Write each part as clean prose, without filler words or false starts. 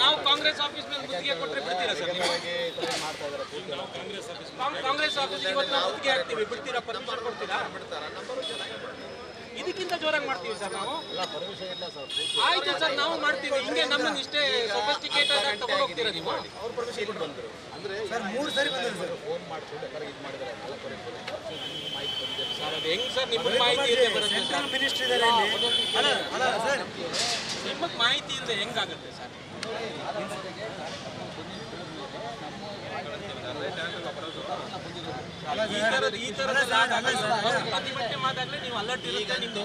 ನಾವು ಕಾಂಗ್ರೆಸ್ ಆಫೀಸ್ ಮೇಲೆ ಮುತ್ತಿಗೆ ಕೊಟ್ಟರೆ ಬಿಡ್ತೀರಾ ಸರ್? ಕಾಂಗ್ರೆಸ್ ಆಫೀಸ್ ಇವತ್ತು ನಾವು ಮುತ್ತಿಗೆ ಹಾಕ್ತೀವಿ, ಬಿಡ್ತೀರಾ? ಪರ್ಮಿಷನ್ ಕೊಡ್ತೀರಾ? ಇದಕ್ಕಿಂತ ಜೋರಾಗಿ ಮಾಡ್ತೀವಿ ಸರ್ ನಾವು. ಆಯ್ತು ಸರ್, ನಾವು ಮಾಡ್ತೀವಿ. ಹಿಂಗೆ ನಮ್ಮನ್ನು ಇಷ್ಟೇ ಸೊಫಿಸ್ಟಿಕೇಟೆಡ್ ಆಗಿ ತಗೊಂಡು ಹೋಗ್ತೀರಾ ನೀವು? ಸರ್ 3 ಸರಿ ಬಂದಿದೆ ಸರ್. ಸರ್ ಅದು ಹೆಂಗ್ ಸರ್ ನಿಮಗೆ ಮಾಹಿತಿ ಇಲ್ಲದೆ ಬರುತ್ತೆ? ಸೆಂಟ್ರಲ್ ಮಿನಿಸ್ಟರ್ ಇದ್ದಾರೆ ಇಲ್ಲಿ. ಅಲ್ಲ ಸರ್, ನಿಮಗೆ ಮಾಹಿತಿ ಇಲ್ಲದೆ ಹೆಂಗಾಗುತ್ತೆ ಸರ್? ಈ ತರ ಪ್ರತಿಭಟನೆ ಮಾಡಿದ್ರೆ ನೀವು ಅಲರ್ಟ್ ಇರುತ್ತೆ, ನಿಮ್ದು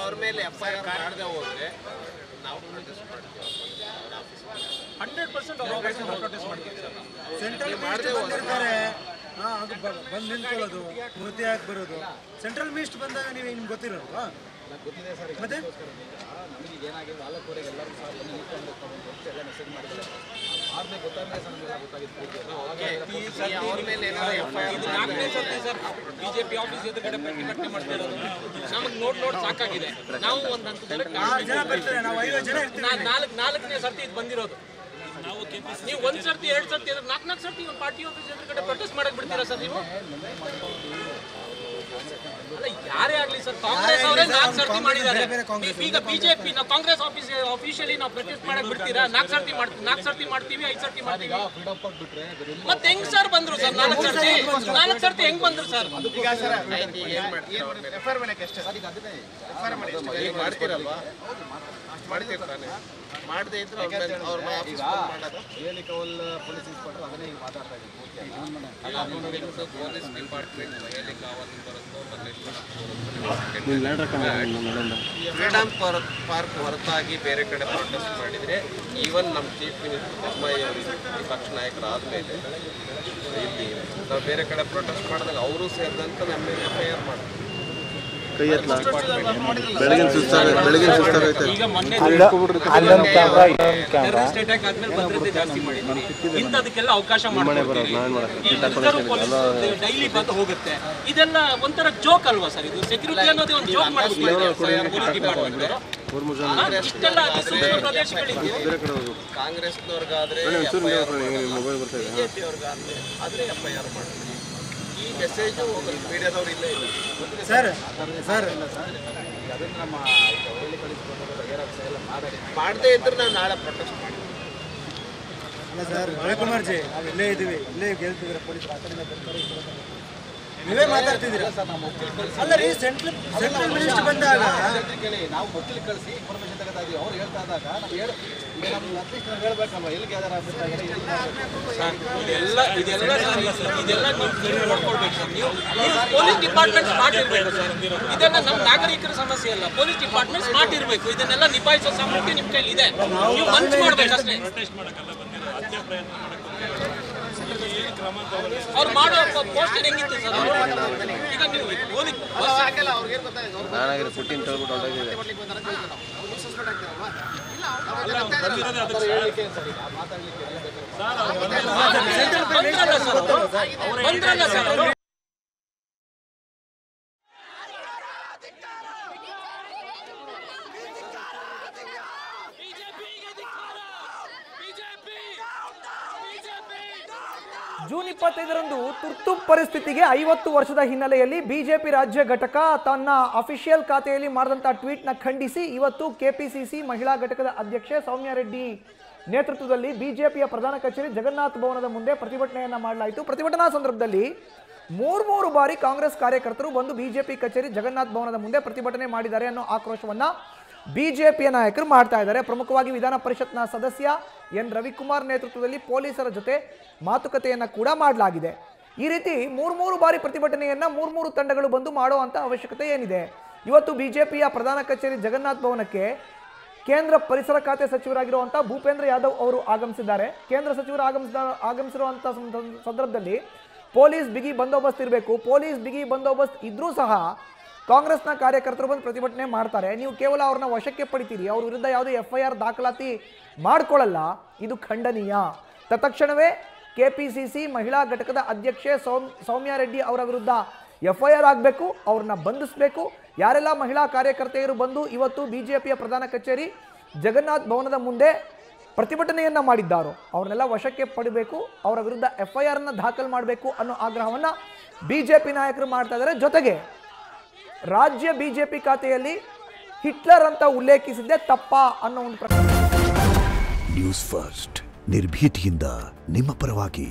ಅವ್ರ ಮೇಲೆ FIR ಮಾಡದೆ ಹೋದ್ರೆ ನಾವು 100% ಪ್ರೊಟೆಸ್ಟ್ ಮಾಡ್ತೀವಿ ಸರ್. ಸೆಂಟ್ರಲ್ ಮಿನಿಸ್ಟರ್ ಬಂದಿರ್ತಾರೆ, ಅದು ಬಂದು ನಿಂತ್ಕೊಳ್ಳೋದು, ಮುದ್ದೆ ಹಾಕಿ ಬರೋದು. ಸೆಂಟ್ರಲ್ ಮಿನಿಸ್ಟರ್ ಬಂದಾಗ ನೀವು ನಿಮ್ಗೆ ಗೊತ್ತಿರೋಲ್ವಾ? ಮತ್ತೆ ನಮಗೆ ಏನಾಗಿದೆ 4:15 ಎಲ್ಲರೂ ಸಹ ಬಂದು ನಿಂತ್ಕೊಂಡು ಅಂತ ಎಲ್ಲ ಮೆಸೇಜ್ ಮಾಡಿದ್ದಾರೆ. ಆದ್ಮೇಲೆ ಗೊತ್ತಾದ್ರೆ ಸಹ ನಮಗೆಲ್ಲ ಗೊತ್ತಾಗಿತ್ತು. ಅವ್ರ ಮೇಲೆ ಇದು 4ನೇ ಸರ್ತಿ ಸರ್ ಬಿಜೆಪಿ ಆಫೀಸ್ ಎದುರುಗಡೆ ಪ್ರತಿಭಟನೆ ಮಾಡ್ತಾ ಇರೋದು. ನಮಗೆ ನೋಡ್ ಸಾಕಾಗಿದೆ. ನಾವು ಒಂದು ಹಂತದಲ್ಲಿ 6 ಜನ ಬರ್ತಾರೆ, ನಾವು 5 ಜನ ಇರ್ತೀವಿ. 4ನೇ ಸರ್ತಿ ಇದು ಬಂದಿರೋದು. ನೀವು 1 ಸರ್ತಿ 2 ಸರ್ತಿ 4 ಸರ್ತಿ ಒಂದು ಪಾರ್ಟಿ ಆಫೀಸ್ ಎದುರುಗಡೆ ಪ್ರೊಟೆಸ್ಟ್ ಮಾಡಕ್ ಬಿಡ್ತೀರಾ ಸರ್ ನೀವು? ಅಲ್ಲ ಯಾರೇ ಆಗ್ಲಿ ಸರ್, ಕಾಂಗ್ರೆಸ್ ಅವರೇ 4 ಸರ್ತಿ ಮಾಡಿದ್ದಾರೆ. ಈಗ ಬಿಜೆಪಿ ನಾವು ಕಾಂಗ್ರೆಸ್ ಆಫೀಸ್ ಆಫಿಷಿಯಲಿ ನಾವು ಪ್ರೊಟೆಸ್ಟ್ ಮಾಡಕ್ ಬಿಡ್ತೀರಾ? 4 ಸರ್ತಿ ಮಾಡ್ತೀವಿ, 5 ಸರ್ತಿ ಮಾಡ್ತೀವಿ. ಮತ್ತೆ ಹೆಂಗ್ ಸರ್ ಬಂದ್ರು ಸರ್ 4 ಸರ್ತಿ ಹೆಂಗ್ ಬಂದ್ರು ಸರ್? ಮಾಡ್ತೀರಲ್ವಾ? ಮಾಡ್ತಿರ್ತಾನೆ. ಮಾಡದೇ ಇದ್ರೆ ಅವ್ರ ಆಫೀಸ್ ಮಾಡೋದು. ಹೇಳಿಕವಲ್ ಪೊಲೀಸ್ ಇನ್ಸ್ಪೆಕ್ಟರ್ ಅದನ್ನೇ ಈಗ ಮಾತಾಡ್ತಾ ಇದ್ದೀವಿ. ಪೊಲೀಸ್ ಡಿಪಾರ್ಟ್ಮೆಂಟ್ ಫ್ರೀಡಮ್ ಪಾರ್ಕ್ ಹೊರತಾಗಿ ಬೇರೆ ಕಡೆ ಪ್ರೊಟೆಸ್ಟ್ ಮಾಡಿದರೆ, ಈವನ್ ನಮ್ಮ ಚೀಫ್ ಮಿನಿಸ್ಟರ್ ಬೊಮ್ಮಾಯಿ ಅವರು ವಿಪಕ್ಷ ನಾಯಕರಾದಮೇಲೆ ಇಲ್ಲಿ ನಾವು ಬೇರೆ ಕಡೆ ಪ್ರೊಟೆಸ್ಟ್ ಮಾಡಿದಾಗ ಅವರು ಸೇರಿದಂತ ನಮ್ಮ ಮೇಲೆ FIR ಮಾಡ್ತೀವಿ. ಬೆಳಗಿನ ಸುಸ್ತಾಗೈತೆ. ಈಗ ಮೊನ್ನೆ ಟೆರರಿಸ್ಟ್ ಅಟ್ಯಾಕ್ ಆದ್ಮೇಲೆ ಭದ್ರತೆ ಜಾಸ್ತಿ ಮಾಡಿದ್ವಿ. ಇಂಥದಕ್ಕೆಲ್ಲ ಅವಕಾಶ ಮಾಡ್ಕೊಡ್ತೀವಿ. ಡೈಲಿ ಬಂದು ಹೋಗುತ್ತೆ. ಇದೆಲ್ಲ ಒಂಥರ ಜೋಕ್ ಅಲ್ವಾ ಸರ್? ಇದು ಸೆಕ್ಯೂರಿಟಿ ಅನ್ನೋದೇ ಒಂದು ಜೋಕ್ ಮಾಡ್ಬಿಟ್ಟಿದ್ದಾರೆ ಪೊಲೀಸ್ ಡಿಪಾರ್ಟ್ಮೆಂಟ್. ಇಷ್ಟೆಲ್ಲ ಅಧಿಸೂಚಿತ ಪ್ರದೇಶಗಳಿದ್ದು ಕಾಂಗ್ರೆಸ್ನವ್ರಿಗಾದ್ರೆ ಬಿಜೆಪಿಯವ್ರಿಗಾದ್ರೆ ಆದ್ರೆ FIR ಮಾಡ್ತೀವಿ. ಈ ಮೆಸೇಜು ಮೀಡಿಯಾದವ್ರು ಇಲ್ಲೇ ಇಲ್ಲ ಸರ್. ಅದನ್ನು ನಮ್ಮ ಹೇಳಿ ಕಳಿಸ್ಕೊಂಡು ಎಲ್ಲ ಮಾಡದೇ ಇದ್ರೆ ನಾವು ನಾಳೆ ಪ್ರೊಟೆಸ್ಟ್ ಮಾಡ್ತೀವಿ. ಅಲ್ಲ ಸರ್, ರವಿಕುಮಾರ್ ಜಿ, ನಾವು ಇಲ್ಲೇ ಇದ್ದೀವಿ, ಇಲ್ಲೇ ಗೆಲ್ತಿದ್ದೀರಾ ಪೊಲೀಸರು. ಆ ಕಡೆಯಿಂದ ಬರ್ತಾರೆ, ನೀವೇ ಮಾತಾಡ್ತಿದ್ದೀರಾ? ಅಲ್ಲ ರೀ, ಸೆಂಟ್ರಲ್ ಮಿನಿಸ್ಟರ್ ಬಂದಾಗ ಕೇಳಿ ನಾವು ಮೊದಲು ಕಳಿಸಿ ಇನ್ಫಾರ್ಮೇಶನ್ ತೆಗೆತಾ ಇದೀವಿ. ಅವ್ರು ಹೇಳ್ತಾ ಇದ್ದಾಗ ನಾವು ಅಟ್ಲೀಸ್ಟ್ ನಾವು ಹೇಳ್ಬೇಕಲ್ವ, ಎಲ್ಲಿ ಗ್ಯಾದರ್ ಆಗ್ಬೇಕಾಗಿದೆ. ಇದೆಲ್ಲ ನೀವು ನೋಡ್ಕೊಳ್ಬೇಕು ಸರ್. ನೀವು ಪೊಲೀಸ್ ಡಿಪಾರ್ಟ್ಮೆಂಟ್ ಸ್ಮಾರ್ಟ್ ಇರಬೇಕು ಸರ್. ಇದೆಲ್ಲ ನಮ್ಮ ನಾಗರಿಕರ ಸಮಸ್ಯೆ ಅಲ್ಲ, ಪೊಲೀಸ್ ಡಿಪಾರ್ಟ್ಮೆಂಟ್ ಸ್ಮಾರ್ಟ್ ಇರಬೇಕು. ಇದನ್ನೆಲ್ಲ ನಿಭಾಯಿಸೋ ಸಾಮರ್ಥ್ಯ ನಿಮ್ಮ ಕೈಲಿ ಇದೆ. ನೀವು ಮನ್ಸು ಮಾಡ್ಬೇಕಷ್ಟೇ. ಅವ್ರು ಮಾಡೋ ಪೋಸ್ಟರ್ ಹೆಂಗಿತ್ತು ಸರ್? ಈಗ ನೀವು ನಾನಾಗಿರೋ ಪುಟ್ಟಿನ ತಳ್ಬಿಟ್ಟು ಹೊರಟಿದೆ. ಬಂದ್ರಲ್ಲ ಸರ್. ಜೂನ್ 25ರಂದು ತುರ್ತು ಪರಿಸ್ಥಿತಿಗೆ 50 ವರ್ಷದ ಹಿನ್ನೆಲೆಯಲ್ಲಿ ಬಿಜೆಪಿ ರಾಜ್ಯ ಘಟಕ ತನ್ನ ಅಫಿಷಿಯಲ್ ಖಾತೆಯಲ್ಲಿ ಮಾಡಿದಂಥ ಟ್ವೀಟ್ನ ಖಂಡಿಸಿ ಇವತ್ತು ಕೆಪಿಸಿಸಿ ಮಹಿಳಾ ಘಟಕದ ಅಧ್ಯಕ್ಷೆ ಸೌಮ್ಯ ರೆಡ್ಡಿ ನೇತೃತ್ವದಲ್ಲಿ ಬಿಜೆಪಿಯ ಪ್ರಧಾನ ಕಚೇರಿ ಜಗನ್ನಾಥ ಭವನದ ಮುಂದೆ ಪ್ರತಿಭಟನೆಯನ್ನು ಮಾಡಲಾಯಿತು. ಪ್ರತಿಭಟನಾ ಸಂದರ್ಭದಲ್ಲಿ ಮೂರು ಬಾರಿ ಕಾಂಗ್ರೆಸ್ ಕಾರ್ಯಕರ್ತರು ಬಂದು ಬಿಜೆಪಿ ಕಚೇರಿ ಜಗನ್ನಾಥ ಭವನದ ಮುಂದೆ ಪ್ರತಿಭಟನೆ ಮಾಡಿದ್ದಾರೆ ಅನ್ನೋ ಆಕ್ರೋಶವನ್ನ ಬಿಜೆಪಿಯ ನಾಯಕರು ಮಾಡ್ತಾ ಇದ್ದಾರೆ. ಪ್ರಮುಖವಾಗಿ ವಿಧಾನ ಪರಿಷತ್ನ ಸದಸ್ಯ ಎನ್ ರವಿಕುಮಾರ್ ನೇತೃತ್ವದಲ್ಲಿ ಪೊಲೀಸರ ಜೊತೆ ಮಾತುಕತೆಯನ್ನು ಕೂಡ ಮಾಡಲಾಗಿದೆ. ಈ ರೀತಿ ಮೂರು ಬಾರಿ ಪ್ರತಿಭಟನೆಯನ್ನು ಮೂರು ತಂಡಗಳು ಬಂದು ಮಾಡುವಂಥ ಅವಶ್ಯಕತೆ ಏನಿದೆ? ಇವತ್ತು ಬಿಜೆಪಿಯ ಪ್ರಧಾನ ಕಚೇರಿ ಜಗನ್ನಾಥ ಭವನಕ್ಕೆ ಕೇಂದ್ರ ಪರಿಸರ ಖಾತೆ ಸಚಿವರಾಗಿರುವಂಥ ಭೂಪೇಂದ್ರ ಯಾದವ್ ಅವರು ಆಗಮಿಸಿದ್ದಾರೆ. ಕೇಂದ್ರ ಸಚಿವರು ಆಗಮಿಸಿರುವಂಥ ಸಂದರ್ಭದಲ್ಲಿ ಪೊಲೀಸ್ ಬಿಗಿ ಬಂದೋಬಸ್ತ್ ಇರಬೇಕು. ಪೊಲೀಸ್ ಬಿಗಿ ಬಂದೋಬಸ್ತ್ ಇದ್ರೂ ಸಹ ಕಾಂಗ್ರೆಸ್ನ ಕಾರ್ಯಕರ್ತರು ಬಂದು ಪ್ರತಿಭಟನೆ ಮಾಡ್ತಾರೆ. ನೀವು ಕೇವಲ ಅವ್ರನ್ನ ವಶಕ್ಕೆ ಪಡಿತೀರಿ, ಅವ್ರ ವಿರುದ್ಧ ಯಾವುದೇ FIR ದಾಖಲಾತಿ ಮಾಡ್ಕೊಳ್ಳಲ್ಲ. ಇದು ಖಂಡನೀಯ. ತತ್ಕ್ಷಣವೇ ಕೆಪಿಸಿಸಿ ಮಹಿಳಾ ಘಟಕದ ಅಧ್ಯಕ್ಷೆ ಸೌಮ್ಯ ರೆಡ್ಡಿ ಅವರ ವಿರುದ್ಧ FIR ಆಗಬೇಕು, ಅವ್ರನ್ನ ಬಂಧಿಸಬೇಕು. ಯಾರೆಲ್ಲ ಮಹಿಳಾ ಕಾರ್ಯಕರ್ತೆಯರು ಬಂದು ಇವತ್ತು BJPಯ ಪ್ರಧಾನ ಕಚೇರಿ ಜಗನ್ನಾಥ್ ಭವನದ ಮುಂದೆ ಪ್ರತಿಭಟನೆಯನ್ನ ಮಾಡಿದ್ದಾರೋ ಅವ್ರನ್ನೆಲ್ಲ ವಶಕ್ಕೆ ಪಡಿಬೇಕು, ಅವರ ವಿರುದ್ಧ FIR ಅನ್ನು ದಾಖಲು ಮಾಡಬೇಕು ಅನ್ನೋ ಆಗ್ರಹವನ್ನ BJP ನಾಯಕರು ಮಾಡ್ತಾ ಇದ್ದಾರೆ. ಜೊತೆಗೆ ರಾಜ್ಯ BJP ಖಾತೆಯಲ್ಲಿ ಹಿಟ್ಲರ್ ಅಂತ ಉಲ್ಲೇಖಿಸಿದ್ದೆ ತಪ್ಪಾ ಅನ್ನೋ ಒಂದು ಪ್ರಶ್ನೆ. ನ್ಯೂಸ್ ಫಸ್ಟ್ ನಿರ್ಭೀತಿಯಿಂದ ನಿಮ್ಮ ಪರವಾಗಿ.